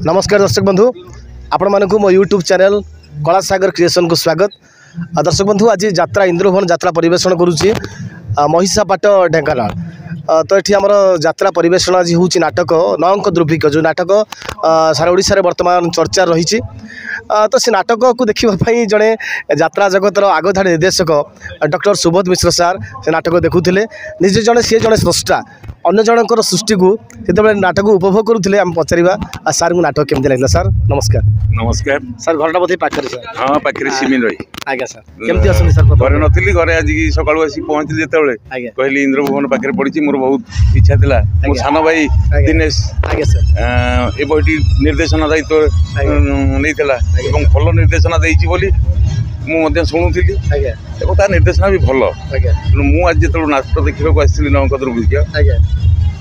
नमस्कार दर्शक बंधु आपण मानक मो यूट्यूब चैनल कला सागर क्रिएशन को स्वागत। दर्शक बंधु आज यात्रा इंद्रभवन यात्रा परिवेषण करुच्ची महिषापाट ढेंकानाल। तो ये आमर यात्रा परिवेषण आज हूँ नाटक नौंक दुर्भिक्ष जो नाटक सारा ओडिशा रे वर्तमान चर्चा रही। तो से नाटक को देखापी जड़े यात्रा जगतर आगधाड़ी निर्देशक डॉक्टर सुबोध मिश्र सार से नाटक देखुले निजे जड़े सी जड़े स्रष्टा अन्य जनकर सृष्टि को जो नाटक उपभोग करुले आम पचारा सार को नाटक केमती लगे। सार नमस्कार। नमस्कार सार घर बोधे पाखे सर। हाँ पाखे सिमिन रही आज्ञा सर केमती अच्छा सर घरे नी घरे आज सकाल आसी पहुँचली जो कहली इंद्रभुवन पाखे पड़ी मोर बहुत इच्छा था मो सान भाई दिनेश आज्ञा सर ये बहीटी निर्देशना दायित्व नहीं भल निर्देशना देती शुणुली तार निर्देशना भी भल तेणु मुझे जो नाटक देखा आसती नौंक दुर्भिक्ष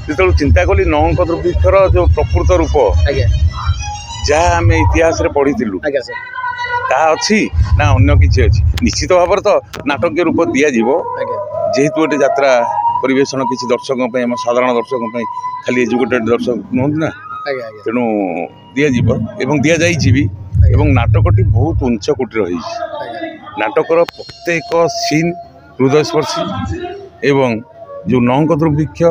जो चिंता कली नौंक दुर्भिक्षर जो प्रकृत रूप जहाँ आम इतिहास पढ़ी अच्छी ना अन्य किसी अच्छी निश्चित भाव तो नाटक रूप दिज्व जेहेतु गोटे यात्रा परिवेशन किसी दर्शकों साधारण दर्शकों खाली एजुकेटेड दर्शक नुहत ना तेणु दिज्व दि जाइए भी एवं नाटकटी बहुत उच्च कोटी रही नाटकर प्रत्येक सीन हृदयस्पर्शी एवं जो नौंक दुर्भिक्ष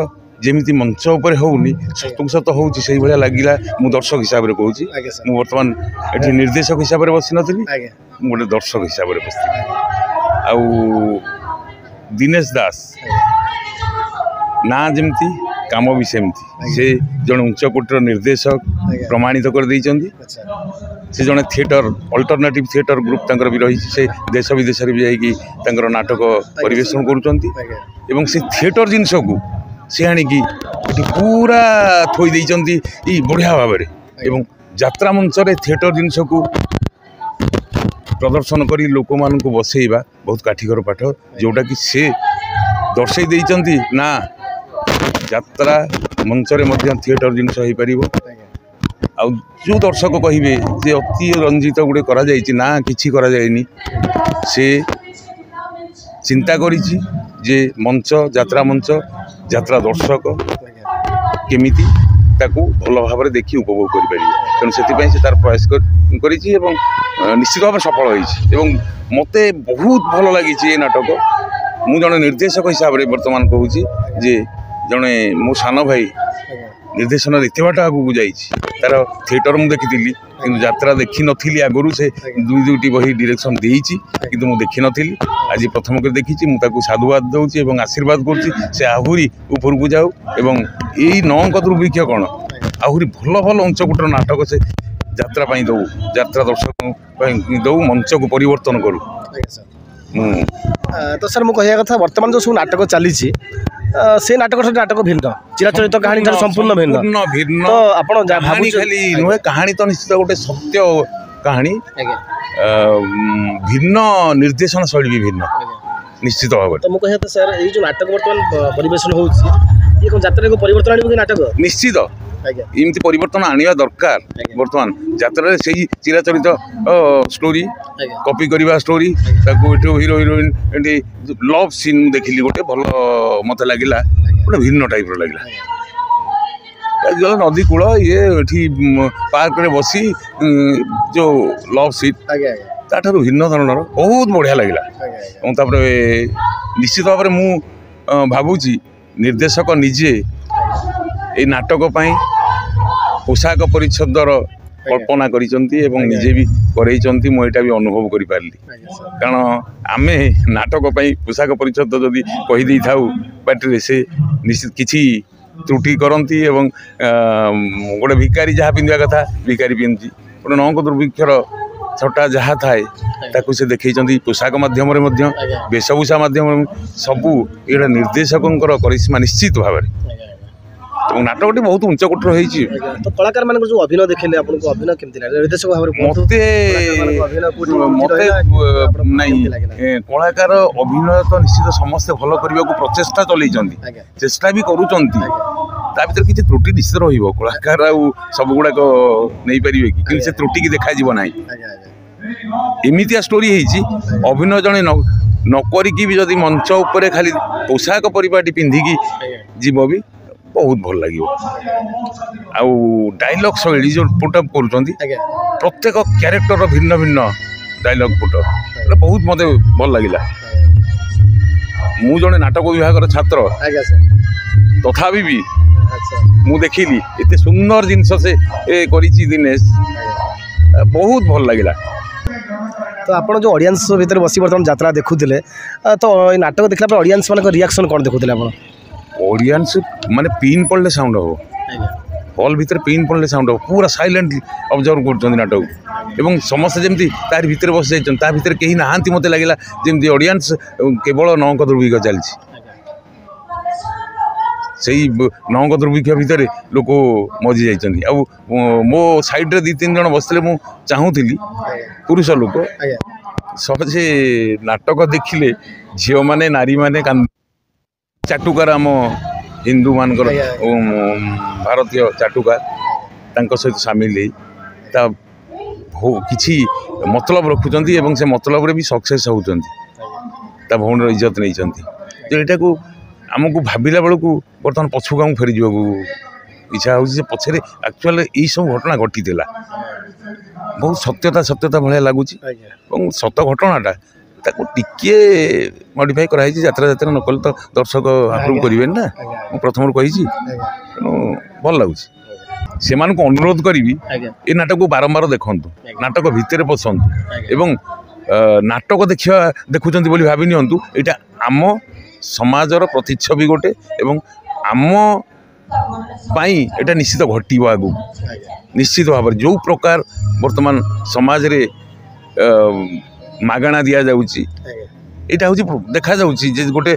जमी मंच उपर होनी सतुक सत हो लगे मु दर्शक हिसाब से कहूँ मुझे बर्तमान ये निर्देशक हिसाब से बसी नी गोटे दर्शक हिसाब से बस आउ दिनेश दास ना जमती काम भी सेमती से जड़े उच्च कोटर निर्देशक प्रमाणित कर से जड़े थिएटर अल्टरनेटिव थिएटर ग्रुप तंकर भी रही से देश विदेश भी जाकर नाटक परिवेषण करुँच से थिएटर जिनस को सी आणिकी पूरा थोई देती बढ़िया भाव में यात्रा मंच थिएटर जिनस को प्रदर्शन कर लोक मान बसैबा बहुत काठिकर पाठ जोटा कि से दर्शई देती ना यात्रा मंचरे थिएटर जिनस हो पार आ जो दर्शक कहे जे अति रंजित गोटे करा ना किछि करा जायनी से चिंता करिछि जे मंच यात्रा दर्शक केमिति ताकू भल भाव देखी उपभोग करें तेणु से तार प्रयास करिछि एवं निश्चित भाव सफल होइछि मते बहुत भल लगी ये नाटक मु जड़े निर्देशक हिसाब से बर्तमान कहूँ जे जड़े मो सान भाई निर्देशन रीतिबाट आगू तार थिएटर मुझे देखी कि यात्रा देखी नी आगु से दुईटी बही डायरेक्शन देती कि मुझे देखी नी आज प्रथम कर देखी मुझे साधुवाद दूसरी आशीर्वाद करुँचे आहरी ऊपर को जाऊ एवं यही नौंक दुर्भिक्ष कौन आहरी भल भल उच्चकोटर नाटक से यात्रा दौ यात्रा दर्शक दौ मंच को परिवर्तन करूँ। तो सर मुझे कहया कथा वर्तमान जो सब नाटक चली से नाटक भिन्न चिराचरित कहानी संपूर्ण भिन्न तो आपण खाली नुहे कहानी तो निश्चित गोटे सत्य कहानी भिन्न निर्देशन शैली भी भिन्न निश्चित भाव तो मुझे कहया सर ये जो नाटक वर्तमान परिवेषण होउछि ये को यात्रा को परिवर्तन आनिबो कि नाटक निश्चित इमती परिवर्तन आनिबा दरकार वर्तमान यात्रा से चिराचरित स्टोरी कॉपी करवा story hero heroine love scene देखिली गोटे भल मत लगे गोटे भिन्न टाइप लगे नदी कूल ये पार्क रे बसी जो लव सीन ताठू भिन्न धरण बहुत बढ़िया लगे निश्चित भाव में भावुची निर्देशक निजे ये नाटक पोशाक परिच्छदर कल्पना निजे भी करते मुझे भी अनुभव कर पारि कारण आमे नाटक पोशाक परिच्छद जदि कहीदे था पार्टी से निश्चित किसी त्रुटि करती गोटे भिकारी जहाँ पिंधा कथा भिकारी पिंधि गोटे नौंक दुर्भिक्षर छटा जहाँ थाए ताकू से देखते पोशाक मध्यम वेशभूषा मध्यम सबू ये निर्देशकों करिश्मा निश्चित भाव में नाटकटी बहुत उच्च कोटर होती तो कलाकार मान जो अभिनय देखले आपको अभिनय केमती लगे निर्देशक भाव मते नहीं कलाकार अभिनय तो निश्चित समस्ते भल करने को प्रचेषा चलते चेष्टा भी करूँगी ता भर किसी त्रुटि निश्चित रही कलाकार सब गुड़ाक नहीं पारे कि से त्रुटि की देखा ना एमतिया स्टोरी अभिनय जड़े नकरी भी जदि मंच उपर खाली पोशाक परिपाटी पिंधिकी जीव भी बहुत भल लगे डायलॉग शैली जो पुटअप कर प्रत्येक क्यारेक्टर भिन्न भिन्न डायलॉग पुटअप बहुत मत भल लगे मु जड़े नाटक विभाग छात्र तथापि भी मु देखिली एते सुंदर जिनस से करिछि दिनेश बहुत भल लगे तो आप जो ऑडियंस भितर बसी बर्तमान यात्रा देखुले तो ये नाटक देखला ऑडियंस मान रिएक्शन कौन देखुले आप ऑडियंस माने पिन पड़ले साउंड हो हॉल भीतर पिन पड़ले साउंड हो पूरा साइलेंट ऑब्जर्व कर नाटक एवं समस्त जमी तार भीतर बस जाइए भीतर कहीं नहांती मत लगे जमी ऑडियंस केवल नौक दुर्भिक्ष चलती से नौक दुर्भिक्ष भितर लोक मजी जाइए आ मो साइड रे 2-3 जन बसते मु चाहूली पुरुष लोक सहजे नाटक देखिले झील मैंने नारी मैंने चाटुकार आम हिंदू मान भारतीय चाटुकार सहित सामिल किसी मतलब रखुंट से मतलब भी सक्सेस होती भौणी इज्जत नहीं यहाँ को आमको भाविला बेलू बर्तमान पछुक आम फेरी जावाक इच्छा हो पछे एक्चुअल यही सब घटना घटी बहुत सत्यता भाया लगुच सत घटनाटा टिके मॉडिफाई कराई यात्रा यात्रा नकल तो दर्शक अप्रूव करेंगे ना मुझे प्रथम कही भल लगुच से अनुरोध करी ये नाटक को बारंबार देखु नाटक भितर पसंद एवं नाटक देखुं भावी नियंतु यहाँ आम समाजर प्रतिच्छवि गोटे एवं आम पाई एटा निश्चित घटो आगु निश्चित भाव जो प्रकार वर्तमान समाज रे मागणा दि जाऊँगी यहाँ हूँ देखा जाऊँगी जे गोटे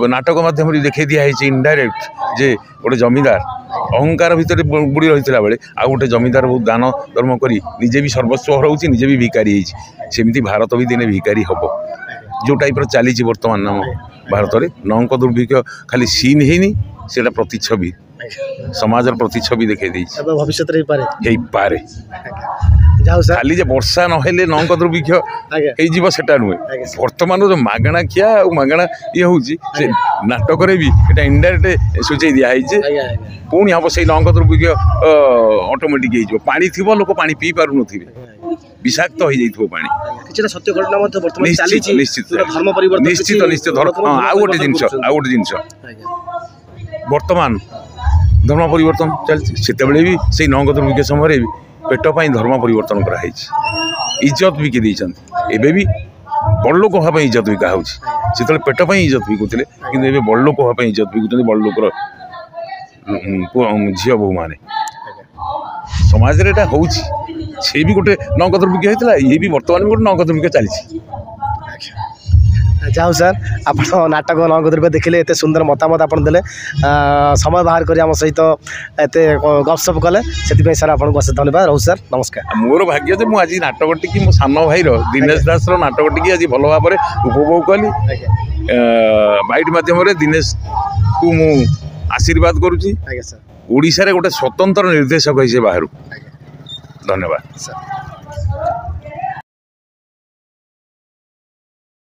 नाटक माध्यम देखे दिखाई इनडायरेक्ट जे गोटे जमीदार अहंकार भितर बुड़ी रही बेले आ गोटे जमीदार बहुत दान धर्म करी निजे भी सर्वस्व हराऊँच निजे भी भिकारी सेमती भारत भी दिने भिकारी हम जो टाइप चली बर्तमान नाम भारत में नौक दुर्भिक्ष खाली सीन है से प्रतिच्छवि समाजर प्रतिच्छवि देखे भविष्य पारे खाली जे वर्षा नहेले नौक दुर्भिक्ष सेटा नुहे बर्तमान जो मागणा खिया मागणा ये हूँ नाटक भी ये इनडायरेक्ट सूचई दिखाई पुणी हम से नौक दुर्भिक्ष ऑटोमेटिक पा थी लोक पा पी पार थे विषाक्त हो जाइए पानी सत्य घटना निश्चित निश्चित निश्चित निश्चित आ गोटे जिनस बर्तमान धर्म परिवर्तन चलती से भी से नौक दुर्भिक्ष समय पेट पाई धर्म परिवर्तन कराई इज्जत बिकी देते भी बड़ लोक हाँपाई इज्जत बिका हो पेट पाई इज्जत बिकुले कि बड़ लोक हाँपाई इज्जत बिकुं बड़ लोकर झील बोहू मैंने समाज रे हो से भी गोटे नौक दुर्भिक्ष होता ये भी बर्तमान भी गोटे नौक दुर्भिक्ष चली जाऊ सर आप नाटक नौक दुर्भिक्ष देखिले एत सुंदर मतामत आप देले समय बाहर कर आम सहित एत गपसप कले से सर आपको अशेष धन्यवाद रहू सर नमस्कार मोर भाग्य जे मुझे आज नाटक टी मो सान भाई दिनेश दास नाटक टी आज भल भाव में उपभोग कली बाइट मध्यम दिनेश को मु आशीर्वाद करुँची ओडिशा रे गोटे स्वतंत्र निर्देशक है बाहर धन्यवाद सर।